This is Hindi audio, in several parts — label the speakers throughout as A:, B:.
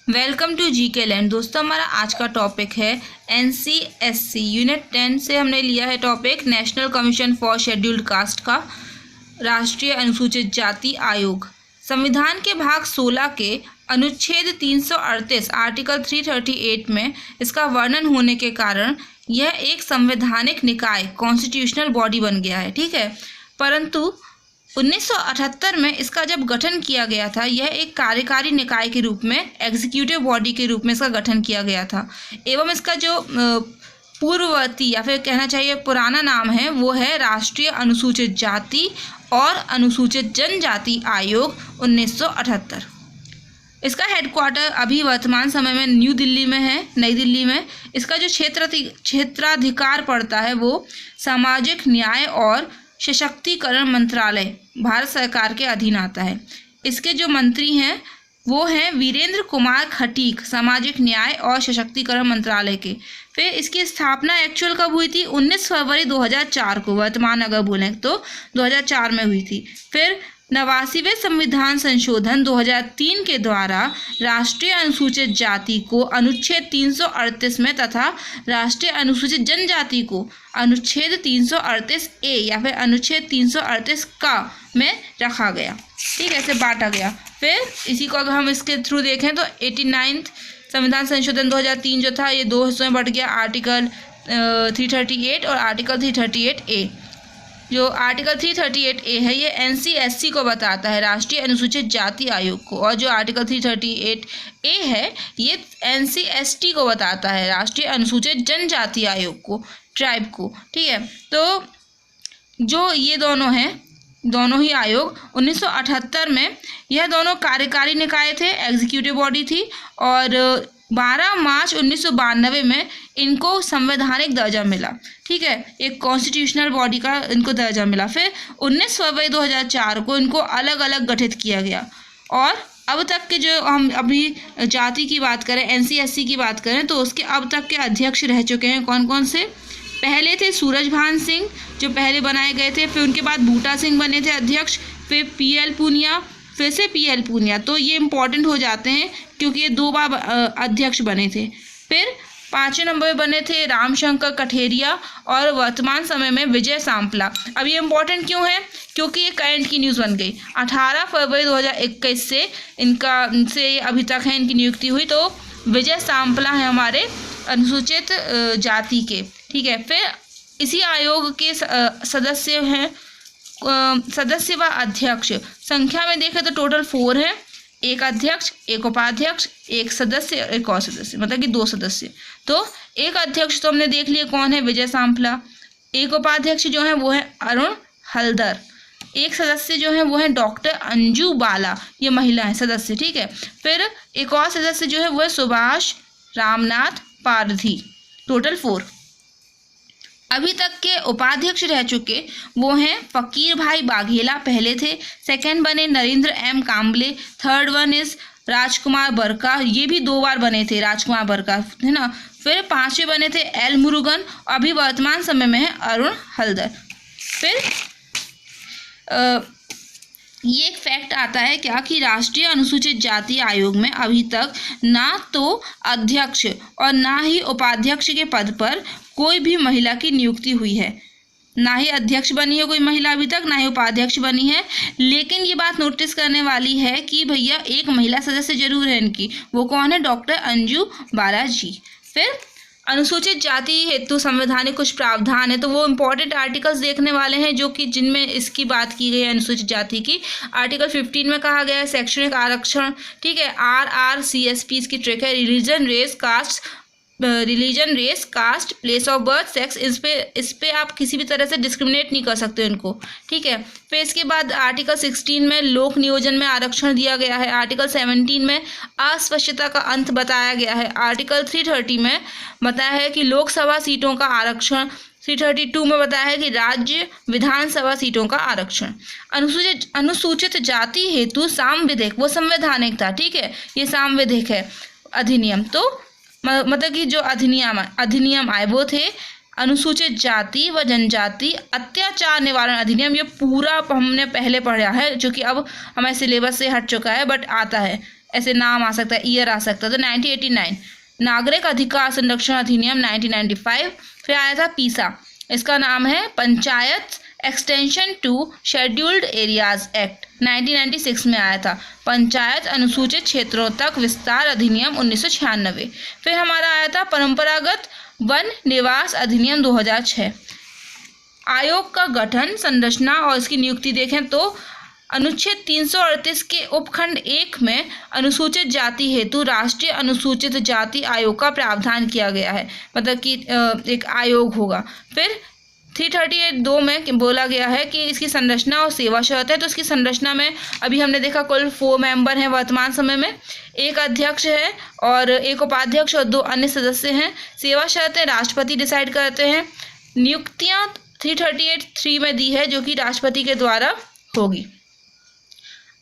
A: Welcome to GK land. दोस्तों, हमारा आज का टॉपिक है एनसीएससी यूनिट 10 से हमने लिया है topic national commission for scheduled caste का राष्ट्रीय अनुसूचित जाति आयोग। संविधान के भाग 16 के अनुच्छेद 338 आर्टिकल 338 में इसका वर्णन होने के कारण यह एक संवैधानिक निकाय कॉन्स्टिट्यूशनल बॉडी बन गया है। ठीक है, परंतु 1978 में इसका जब गठन किया गया था, यह एक कार्यकारी निकाय के रूप में, एग्जीक्यूटिव बॉडी के रूप में इसका गठन किया गया था एवं इसका जो पूर्ववर्ती या फिर कहना चाहिए पुराना नाम है वो है राष्ट्रीय अनुसूचित जाति और अनुसूचित जनजाति आयोग 1978। इसका हेडक्वार्टर अभी वर्तमान समय में न्यू दिल्ली में है, नई दिल्ली में। इसका जो क्षेत्राधिकार पड़ता है वो सामाजिक न्याय और सशक्तिकरण मंत्रालय भारत सरकार के अधीन आता है। इसके जो मंत्री हैं वो हैं वीरेंद्र कुमार खटीक, सामाजिक न्याय और सशक्तिकरण मंत्रालय के। फिर इसकी स्थापना एक्चुअल कब हुई थी? 19 फरवरी 2004 को, वर्तमान अगर बोलें तो 2004 में हुई थी। फिर 89वें संविधान संशोधन 2003 के द्वारा राष्ट्रीय अनुसूचित जाति को अनुच्छेद 338 में तथा राष्ट्रीय अनुसूचित जनजाति को अनुच्छेद 338 ए या फिर अनुच्छेद 338 का में रखा गया। ठीक है, ऐसे बांटा गया। फिर इसी को अगर हम इसके थ्रू देखें तो 89 संविधान संशोधन 2003 जो था ये दो हिस्सों में बढ़ गया, आर्टिकल 338 और आर्टिकल 338 ए। जो आर्टिकल 338 ए है ये एनसीएससी को बताता है, राष्ट्रीय अनुसूचित जाति आयोग को, और जो आर्टिकल 338 ए है ये एनसीएसटी को बताता है, राष्ट्रीय अनुसूचित जनजाति आयोग को, ट्राइब को। ठीक है, तो जो ये दोनों हैं, दोनों ही आयोग 1978 में यह दोनों कार्यकारी निकाय थे, एग्जीक्यूटिव बॉडी थी, और 12 मार्च 1992 में इनको संवैधानिक दर्जा मिला। ठीक है, एक कॉन्स्टिट्यूशनल बॉडी का इनको दर्जा मिला। फिर 19 फरवरी 2004 को इनको अलग अलग गठित किया गया, और अब तक के जो हम अभी जाति की बात करें, एनसीएससी की बात करें, तो उसके अब तक के अध्यक्ष रह चुके हैं कौन कौन से? पहले थे सूरजभान सिंह जो पहले बनाए गए थे, फिर उनके बाद बूटा सिंह बने थे अध्यक्ष, फिर पीएल पूनिया, फिर से पीएल पूनिया। तो ये इम्पॉर्टेंट हो जाते हैं क्योंकि ये 2 बार अध्यक्ष बने थे। फिर 5वें नंबर पे बने थे रामशंकर कठेरिया, और वर्तमान समय में विजय सांपला। अब ये इम्पॉर्टेंट क्यों है? क्योंकि ये करंट की न्यूज़ बन गई। 18 फरवरी 2021 से अभी तक है इनकी नियुक्ति हुई। तो विजय सांपला है हमारे अनुसूचित जाति के। ठीक है, फिर इसी आयोग के सदस्य हैं, सदस्य व अध्यक्ष संख्या में देखें तो टोटल 4 हैं, एक अध्यक्ष, एक उपाध्यक्ष, एक सदस्य, एक और सदस्य, मतलब कि 2 सदस्य। तो एक अध्यक्ष तो हमने देख लिया कौन है, विजय सांपला। एक उपाध्यक्ष जो है वो है अरुण हलदर। एक सदस्य जो है वो है डॉक्टर अंजू बाला, ये महिला है सदस्य। ठीक है, फिर एक और सदस्य जो है वो है सुभाष रामनाथ पारधी। टोटल 4। अभी तक के उपाध्यक्ष रह चुके वो हैं फकीर भाई बाघेला, पहले थे। सेकंड बने Narendra M Kamble. Third one is Rajkumar Barka, ये भी 2 बार बने थे, राजकुमार बरका, है ना। फिर 5वें बने थे एल मुरुगन, अभी वर्तमान समय में है अरुण हलदर। फिर ये एक फैक्ट आता है क्या कि राष्ट्रीय अनुसूचित जाति आयोग में अभी तक ना तो अध्यक्ष और ना ही उपाध्यक्ष के पद पर कोई भी महिला की नियुक्ति हुई है। ना ही अध्यक्ष बनी है कोई महिला अभी तक, ना ही उपाध्यक्ष बनी है। लेकिन ये बात नोटिस करने वाली है कि भैया एक महिला सदस्य जरूर है इनकी, वो कौन है? डॉक्टर अंजू बाला जी। फिर अनुसूचित जाति हेतु संवैधानिक कुछ प्रावधान है, तो वो इम्पोर्टेंट आर्टिकल्स देखने वाले हैं जो कि जिनमें इसकी बात की गई है अनुसूचित जाति की। आर्टिकल 15 में कहा गया है शैक्षणिक आरक्षण। ठीक है, RRCSP इसकी ट्रिक है, religion race caste place of birth sex. इस पे आप किसी भी तरह से डिस्क्रिमिनेट नहीं कर सकते इनको। ठीक है, फिर इसके बाद आर्टिकल 16 में लोक नियोजन में आरक्षण दिया गया है। आर्टिकल 17 में अस्पृश्यता का अंत बताया गया है। आर्टिकल 330 में बताया है कि लोकसभा सीटों का आरक्षण। 332 में बताया है कि राज्य विधानसभा सीटों का आरक्षण। अनुसूचित जाति हेतु साम विधेयक वो संवैधानिक था। ठीक है, ये साम विधेयक है अधिनियम। तो मतलब कि जो अधिनियम आए वो थे अनुसूचित जाति व जनजाति अत्याचार निवारण अधिनियम। ये पूरा हमने पहले पढ़ा है जो कि अब हमारे सिलेबस से हट चुका है, बट आता है। ऐसे नाम आ सकता है, ईयर आ सकता है। तो 1989 नागरिक अधिकार संरक्षण अधिनियम 1995। फिर आया था पीसा, इसका नाम है Panchayat extension to scheduled areas act, 1996 में आया था। पंचायत अनुसूचित क्षेत्रों तक विस्तार अधिनियम 1996। फिर हमारा आया था परंपरागत वन निवास अधिनियम 2006। आयोग का गठन, संरचना और इसकी नियुक्ति देखें तो अनुच्छेद 338 के उपखंड 1 में अनुसूचित जाति हेतु राष्ट्रीय अनुसूचित जाति आयोग का प्रावधान किया गया है, मतलब कि एक आयोग होगा। फिर 338(2) में बोला गया है कि इसकी संरचना और सेवा शर्त है। तो इसकी संरचना में अभी हमने देखा कुल 4 मेंबर हैं वर्तमान समय में, एक अध्यक्ष है और एक उपाध्यक्ष और 2 अन्य सदस्य हैं। सेवा शर्तें राष्ट्रपति डिसाइड करते हैं। नियुक्तियां 338(3) में दी है जो कि राष्ट्रपति के द्वारा होगी।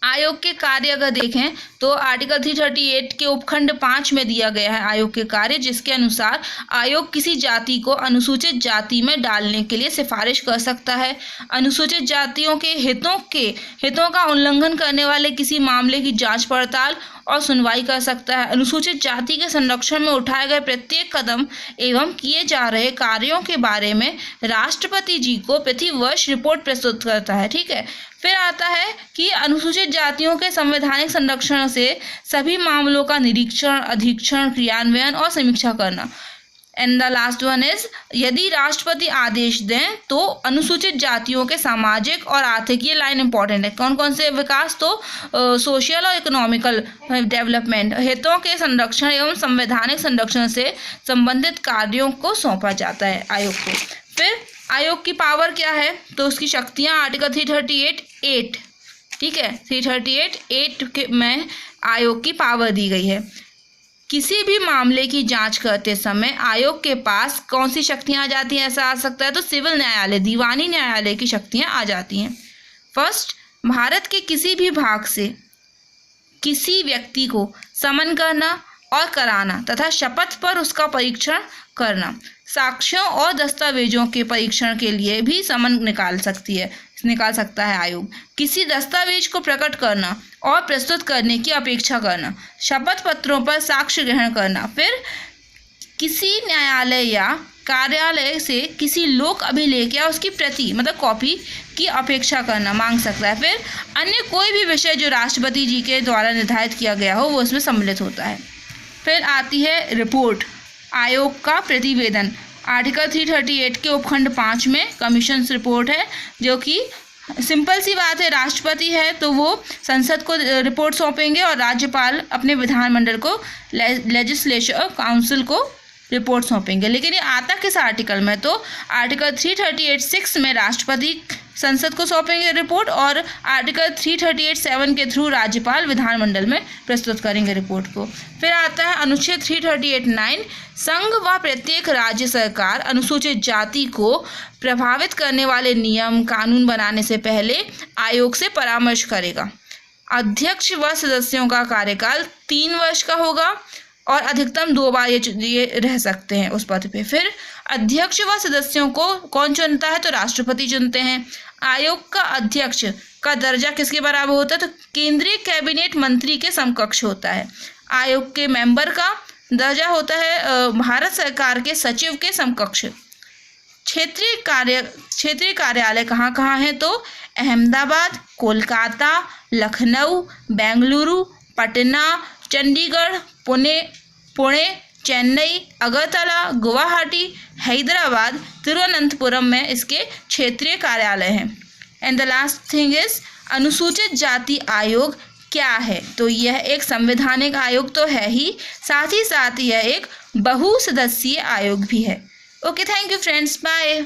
A: आयोग के कार्य अगर देखें तो आर्टिकल 338 के उपखंड 5 में दिया गया है आयोग के कार्य, जिसके अनुसार आयोग किसी जाति को अनुसूचित जाति में डालने के लिए सिफारिश कर सकता है। अनुसूचित जातियों के हितों का उल्लंघन करने वाले किसी मामले की जांच पड़ताल और सुनवाई कर सकता है। अनुसूचित जाति के संरक्षण में उठाए गए प्रत्येक कदम एवं किए जा रहे कार्यों के बारे में राष्ट्रपति जी को प्रति वर्ष रिपोर्ट प्रस्तुत करता है। ठीक है। फिर आता है कि अनुसूचित जातियों के संवैधानिक संरक्षण से सभी मामलों का निरीक्षण, अधीक्षण, क्रियान्वयन और समीक्षा करना। And the last one is, यदि राष्ट्रपति आदेश दें तो अनुसूचित जातियों के सामाजिक और आर्थिक, ये लाइन इंपॉर्टेंट है, कौन कौन से विकास, तो सोशल और इकोनॉमिकल डेवलपमेंट, हितों के संरक्षण एवं संवैधानिक संरक्षण से संबंधित कार्यों को सौंपा जाता है आयोग को। फिर आयोग की पावर क्या है, तो उसकी शक्तियां आर्टिकल 338(8), ठीक है, 338(8) में आयोग की पावर दी गई है। किसी भी मामले की जांच करते समय आयोग के पास कौन सी शक्तियां आ जाती हैं, ऐसा आ सकता है तो सिविल न्यायालय, दीवानी न्यायालय की शक्तियां आ जाती हैं। फर्स्ट, भारत के किसी भी भाग से किसी व्यक्ति को समन करना और कराना तथा शपथ पर उसका परीक्षण करना। साक्ष्यों और दस्तावेजों के परीक्षण के लिए भी समन निकाल सकता है आयोग। किसी दस्तावेज को प्रकट करना और प्रस्तुत करने की अपेक्षा करना। शपथ पत्रों पर साक्ष्य ग्रहण करना। फिर किसी न्यायालय या कार्यालय से किसी लोक अभिलेख या उसकी प्रति, मतलब कॉपी की अपेक्षा करना, मांग सकता है। फिर अन्य कोई भी विषय जो राष्ट्रपति जी के द्वारा निर्धारित किया गया हो वो इसमें सम्मिलित होता है। फिर आती है रिपोर्ट, आयोग का प्रतिवेदन। आर्टिकल 338 के उपखंड 5 में कमीशन रिपोर्ट है, जो कि सिंपल सी बात है, राष्ट्रपति है तो वो संसद को रिपोर्ट सौंपेंगे और राज्यपाल अपने विधानमंडल को, लेजिस्लेचर काउंसिल को रिपोर्ट सौंपेंगे। लेकिन ये आता किस आर्टिकल में, तो आर्टिकल 338(6) में राष्ट्रपति संसद को सौंपेंगे रिपोर्ट और आर्टिकल 338(7) के थ्रू राज्यपाल विधानमंडल में प्रस्तुत करेंगे रिपोर्ट को। फिर आता है अनुच्छेद 338(9), संघ व प्रत्येक राज्य सरकार अनुसूचित जाति को प्रभावित करने वाले नियम कानून बनाने से पहले आयोग से परामर्श करेगा। अध्यक्ष व सदस्यों का कार्यकाल 3 वर्ष का होगा और अधिकतम 2 बार ये रह सकते हैं उस पद पे। फिर अध्यक्ष व सदस्यों को कौन चुनता है, तो राष्ट्रपति चुनते हैं। आयोग का अध्यक्ष का दर्जा किसके बराबर होता है, तो केंद्रीय कैबिनेट मंत्री के समकक्ष होता है। आयोग के मेंबर का दर्जा होता है भारत सरकार के सचिव के समकक्ष। क्षेत्रीय कार्यालय कहाँ कहाँ हैं, तो अहमदाबाद, कोलकाता, लखनऊ, बेंगलुरु, पटना, चंडीगढ़, पुणे, चेन्नई, अगरतला, गुवाहाटी, हैदराबाद, तिरुवनंतपुरम में इसके क्षेत्रीय कार्यालय हैं। And the last thing is, अनुसूचित जाति आयोग क्या है, तो यह एक संवैधानिक आयोग तो है ही, साथ ही यह एक बहुसदस्यीय आयोग भी है। Okay, thank you friends, bye.